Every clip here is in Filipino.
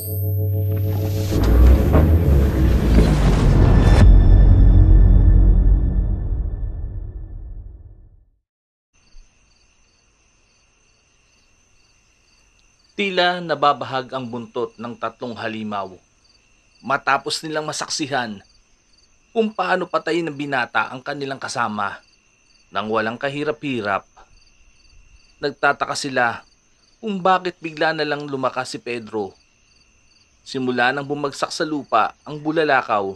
Tila nababahag ang buntot ng tatlong halimaw matapos nilang masaksihan kung paano patayin ng binata ang kanilang kasama nang walang kahirap-hirap. Nagtataka sila kung bakit bigla na lang lumakas si Pedro. Simula nang bumagsak sa lupa ang bulalakaw,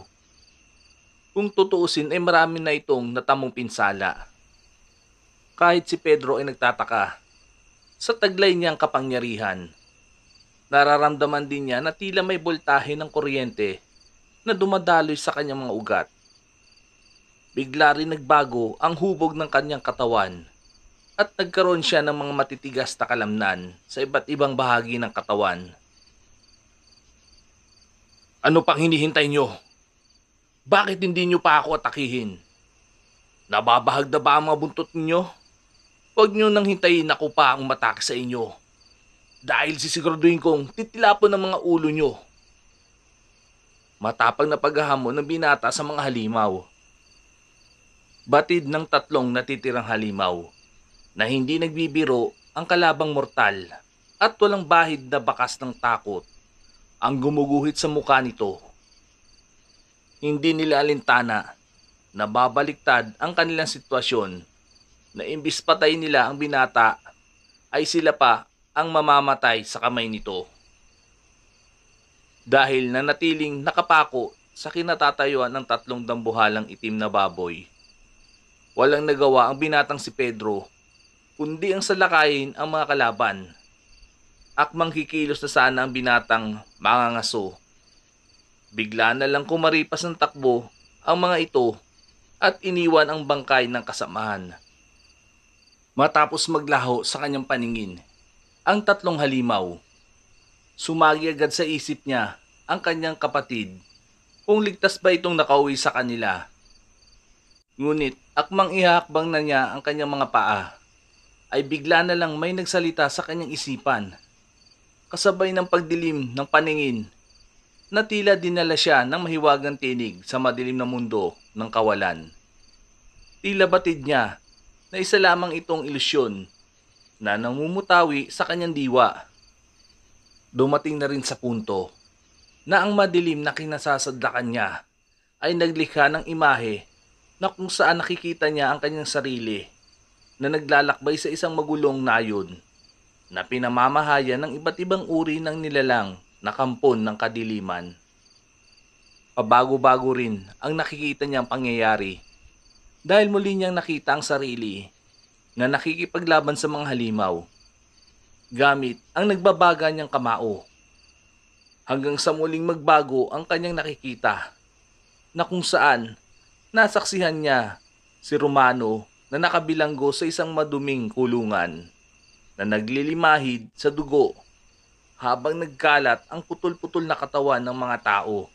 kung tutuusin ay marami na itong natamong pinsala. Kahit si Pedro ay nagtataka sa taglay niyang kapangyarihan, nararamdaman din niya na tila may boltahe ng kuryente na dumadaloy sa kanyang mga ugat. Bigla rin nagbago ang hubog ng kanyang katawan at nagkaroon siya ng mga matitigas na kalamnan sa iba't ibang bahagi ng katawan. Ano pang hinihintay nyo? Bakit hindi nyo pa ako atakihin? Nababahag na ba ang mga buntot ninyo? Huwag nyo nang hintayin ako pa ang matake sa inyo. Dahil sisiguraduhin kong titilapon ng mga ulo nyo. Matapang na paghahamon ng binata sa mga halimaw. Batid ng tatlong natitirang halimaw na hindi nagbibiro ang kalabang mortal at walang bahid na bakas ng takot ang gumuguhit sa mukha nito. Hindi nila alintana na babaliktad ang kanilang sitwasyon na imbis patay nila ang binata ay sila pa ang mamamatay sa kamay nito. Dahil nanatiling nakapako sa kinatatayuan ng tatlong dambuhalang itim na baboy, walang nagawa ang binatang si Pedro kundi ang salakayin ang mga kalaban. Akmang kikilos na sana ang binatang mangangaso. Bigla na lang kumaripas ng takbo ang mga ito at iniwan ang bangkay ng kasamahan. Matapos maglaho sa kanyang paningin ang tatlong halimaw, sumagi agad sa isip niya ang kanyang kapatid kung ligtas ba itong nakauwi sa kanila. Ngunit akmang ihakbang na niya ang kanyang mga paa, ay bigla na lang may nagsalita sa kanyang isipan. Kasabay ng pagdilim ng paningin, na tila dinala siya ng mahiwagang tinig sa madilim na mundo ng kawalan. Tila batid niya na isa lamang itong ilusyon na namumutawi sa kanyang diwa. Dumating na rin sa punto na ang madilim na kinasasadlakan niya ay naglikha ng imahe na kung saan nakikita niya ang kanyang sarili na naglalakbay sa isang magulong nayon na pinamamahayan ng iba't ibang uri ng nilalang na kampon ng kadiliman. Pabago-bago rin ang nakikita niyang pangyayari dahil muli niyang nakita ang sarili na nakikipaglaban sa mga halimaw gamit ang nagbabaga niyang kamao. Hanggang sa muling magbago ang kanyang nakikita na kung saan nasaksihan niya si Romano na nakabilanggo sa isang maduming kulungan na naglilimahid sa dugo habang nagkalat ang putol-putol na katawan ng mga tao.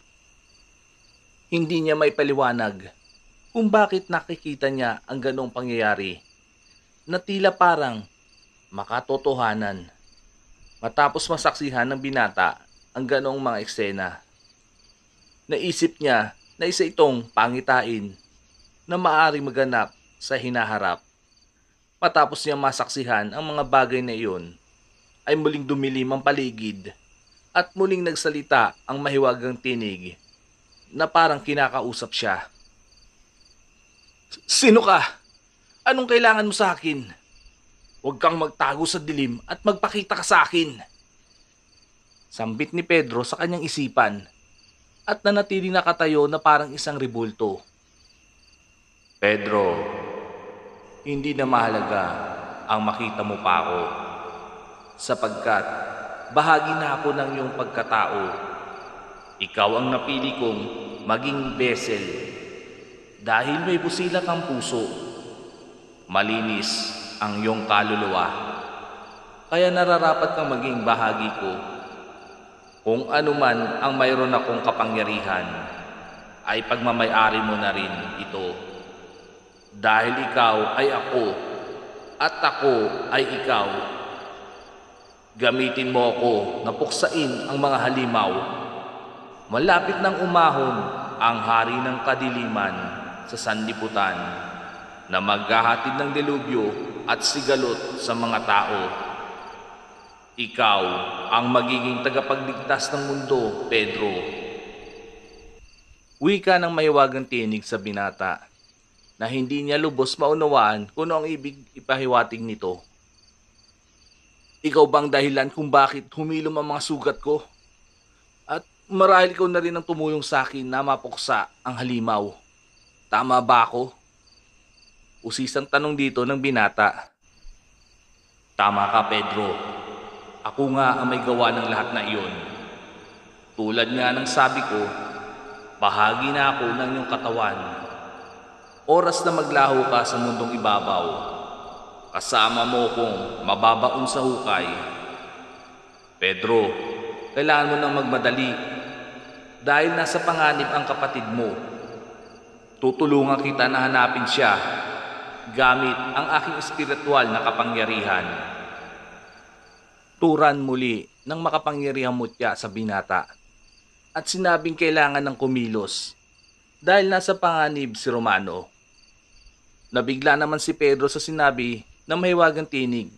Hindi niya may paliwanag kung bakit nakikita niya ang ganong pangyayari na tila parang makatotohanan matapos masaksihan ng binata ang ganong mga eksena. Naisip niya na isa itong pangitain na maaaring maganap sa hinaharap. Matapos niya masaksihan ang mga bagay na iyon, ay muling dumilim ang paligid at muling nagsalita ang mahiwagang tinig na parang kinakausap siya. Sino ka? Anong kailangan mo sa akin? Huwag kang magtago sa dilim at magpakita ka sa akin. Sambit ni Pedro sa kanyang isipan at nanatiling nakatayo na parang isang rebulto. Pedro, hindi na mahalaga ang makita mo pa ako, sapagkat bahagi na ako ng iyong pagkatao. Ikaw ang napili kong maging vessel dahil may busilak ang puso. Malinis ang iyong kaluluwa, kaya nararapat kang maging bahagi ko. Kung ano man ang mayroon akong kapangyarihan, ay pagmamay-ari mo na rin ito. Dahil ikaw ay ako, at ako ay ikaw. Gamitin mo ako na puksain ang mga halimaw. Malapit nang umahon ang hari ng kadiliman sa sanlibutan na maghahatid ng delubyo at sigalot sa mga tao. Ikaw ang magiging tagapagligtas ng mundo, Pedro. Wika ng mahiwagang tinig sa binata na hindi niya lubos maunawaan kung ano ang ibig ipahiwatig nito. Ikaw bang dahilan kung bakit humilom ang mga sugat ko? At marahil ikaw na rin ang tumulong sa akin na mapuksa ang halimaw. Tama ba ako? Usisang tanong dito ng binata. Tama ka, Pedro. Ako nga ang may gawa ng lahat na iyon. Tulad nga ng sabi ko, bahagi na ako ng iyong katawan. Oras na maglaho ka sa mundong ibabaw. Kasama mo kong mababaon sa hukay. Pedro, kailangan mo nang magmadali. Dahil nasa panganib ang kapatid mo. Tutulungan kita na hanapin siya gamit ang aking espiritual na kapangyarihan. Turan muli ng makapangyarihang mutya sa binata at sinabing kailangan ng kumilos dahil nasa panganib si Romano. Nabigla naman si Pedro sa sinabi ng mahiwagang tinig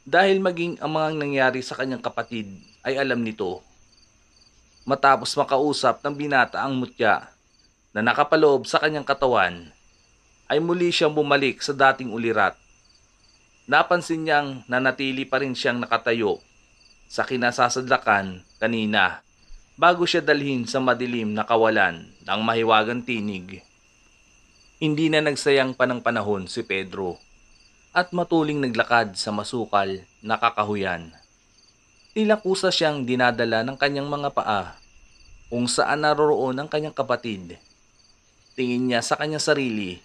dahil maging ang mga nangyari sa kanyang kapatid ay alam nito. Matapos makausap ng binata ang mutya na nakapaloob sa kanyang katawan, ay muli siyang bumalik sa dating ulirat. Napansin niyang nanatili pa rin siyang nakatayo sa kinasasadlakan kanina bago siya dalhin sa madilim na kawalan ng mahiwagang tinig. Hindi na nagsayang pa ng panahon si Pedro at matuling naglakad sa masukal na kakahuyan. Tila kusa siyang dinadala ng kanyang mga paa kung saan naroroon ang kanyang kapatid. Tingin niya sa kanyang sarili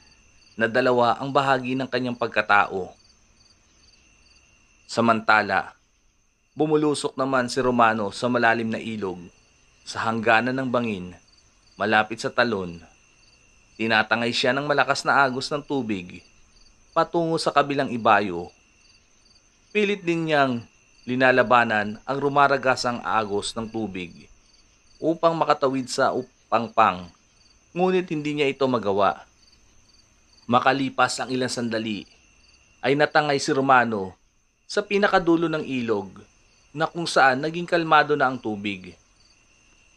na dalawa ang bahagi ng kanyang pagkatao. Samantala, bumulusok naman si Romano sa malalim na ilog, sa hangganan ng bangin, malapit sa talon. Tinatangay siya ng malakas na agos ng tubig, patungo sa kabilang ibayo. Pilit din niyang linalabanan ang rumaragasang agos ng tubig upang makatawid sa upangpang, ngunit hindi niya ito magawa. Makalipas ang ilang sandali, ay natangay si Romano sa pinakadulo ng ilog na kung saan naging kalmado na ang tubig.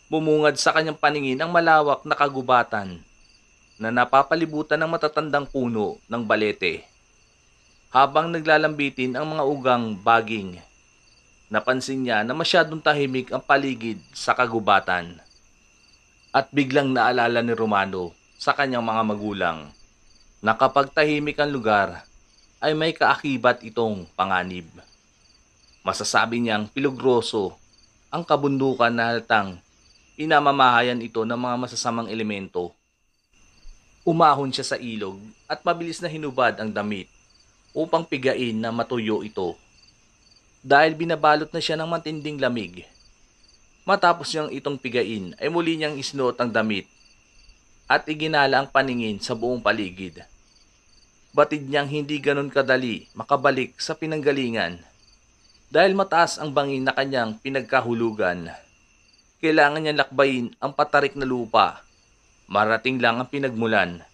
Bumungad sa kanyang paningin ang malawak na kagubatan na napapalibutan ng matatandang puno ng balete. Habang naglalambitin ang mga ugang baging, napansin niya na masyadong tahimik ang paligid sa kagubatan. At biglang naalala ni Romano sa kanyang mga magulang na kapag tahimik ang lugar ay may kaakibat itong panganib. Masasabi niyang pilugroso ang kabundukan na halatang pinamamahayan ito ng mga masasamang elemento. Umahon siya sa ilog at mabilis na hinubad ang damit upang pigain na matuyo ito. Dahil binabalot na siya ng matinding lamig. Matapos niyang itong pigain ay muli niyang isnuot ang damit at iginala ang paningin sa buong paligid. Batid niyang hindi ganon kadali makabalik sa pinanggalingan dahil mataas ang bangin na kanyang pinagkahulugan. Kailangan niyang lakbayin ang patarik na lupa. Marating lang ang pinagmulan.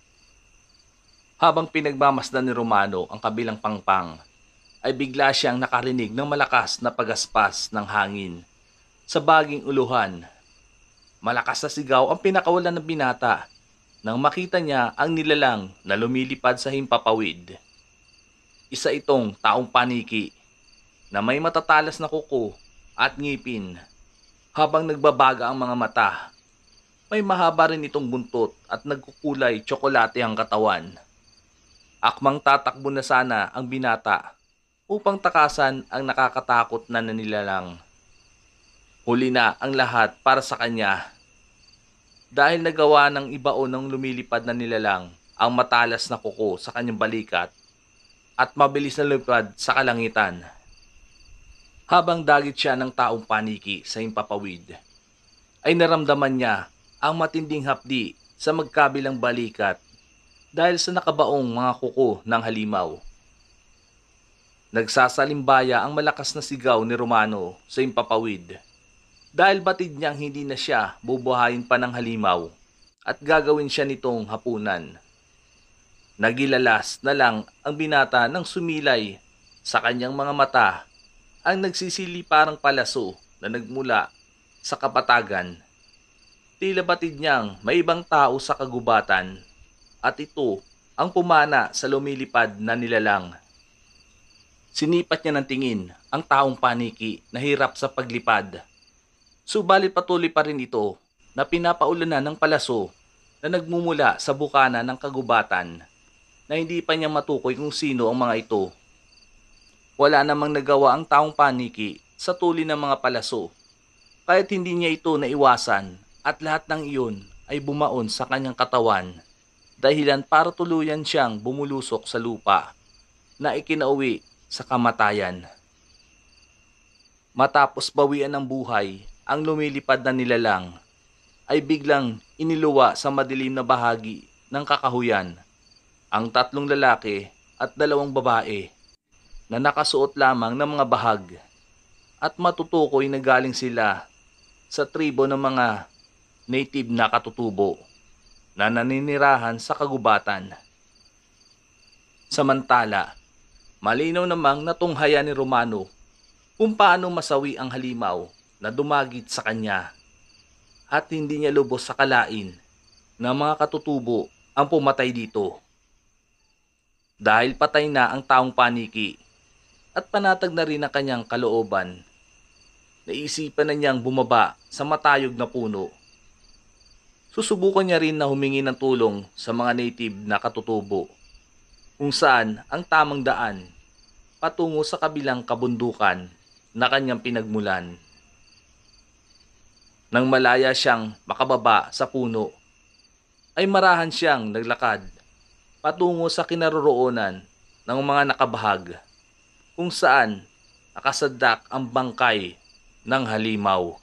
Habang pinagmamasdan ni Romano ang kabilang pangpang, ay bigla siyang nakarinig ng malakas na pagaspas ng hangin sa baging uluhan. Malakas na sigaw ang pinakawalan ng binata nang makita niya ang nilalang na lumilipad sa himpapawid. Isa itong taong paniki na may matatalas na kuko at ngipin. Habang nagbabaga ang mga mata, may mahaba rin itong buntot at nagkukulay tsokolate ang katawan. Akmang tatakbo na sana ang binata upang takasan ang nakakatakot na nilalang. Huli na ang lahat para sa kanya. Dahil nagawa ng ibaon ng lumilipad na nilalang ang matalas na kuko sa kanyang balikat at mabilis na lumipad sa kalangitan. Habang dagit siya ng taong paniki sa himpapawid, ay naramdaman niya ang matinding hapdi sa magkabilang balikat dahil sa nakabaong mga kuko ng halimaw. Nagsasalimbaya ang malakas na sigaw ni Romano sa impapawid dahil batid niyang hindi na siya bubuhayin pa ng halimaw at gagawin siya nitong hapunan. Nagilalas na lang ang binata nang sumilay sa kanyang mga mata ang nagsisili parang palaso na nagmula sa kapatagan. Tila batid niyang may ibang tao sa kagubatan at ito ang pumana sa lumilipad na nilalang. Sinipat niya ng tingin ang taong paniki na hirap sa paglipad. Subalit patuloy pa rin ito na pinapaulanan ng palaso na nagmumula sa bukana ng kagubatan na hindi pa niya matukoy kung sino ang mga ito. Wala namang nagawa ang taong paniki sa tuli ng mga palaso kahit hindi niya ito naiwasan at lahat ng iyon ay bumaon sa kanyang katawan dahilan para tuluyan siyang bumulusok sa lupa na ikinauwi sa kamatayan. Matapos bawian ng buhay ang lumilipad na nilalang ay biglang iniluwa sa madilim na bahagi ng kakahuyan ang 3 lalaki at 2 babae na nakasuot lamang ng mga bahag at matutukoy na galing sila sa tribo ng mga native na katutubo na naninirahan sa kagubatan. Samantala, malinaw namang natunghayan ni Romano kung paano masawi ang halimaw na dumagit sa kanya at hindi niya lubos sa kalain na mga katutubo ang pumatay dito. Dahil patay na ang taong paniki at panatag na rin ang kanyang kalooban, naisipan na niyang bumaba sa matayog na puno. Susubukan niya rin na humingi ng tulong sa mga native na katutubo kung saan ang tamang daan patungo sa kabilang kabundukan na kanyang pinagmulan. Nang malaya siyang makababa sa puno, ay marahan siyang naglakad patungo sa kinaroroonan ng mga nakabahag kung saan nakasadak ang bangkay ng halimaw.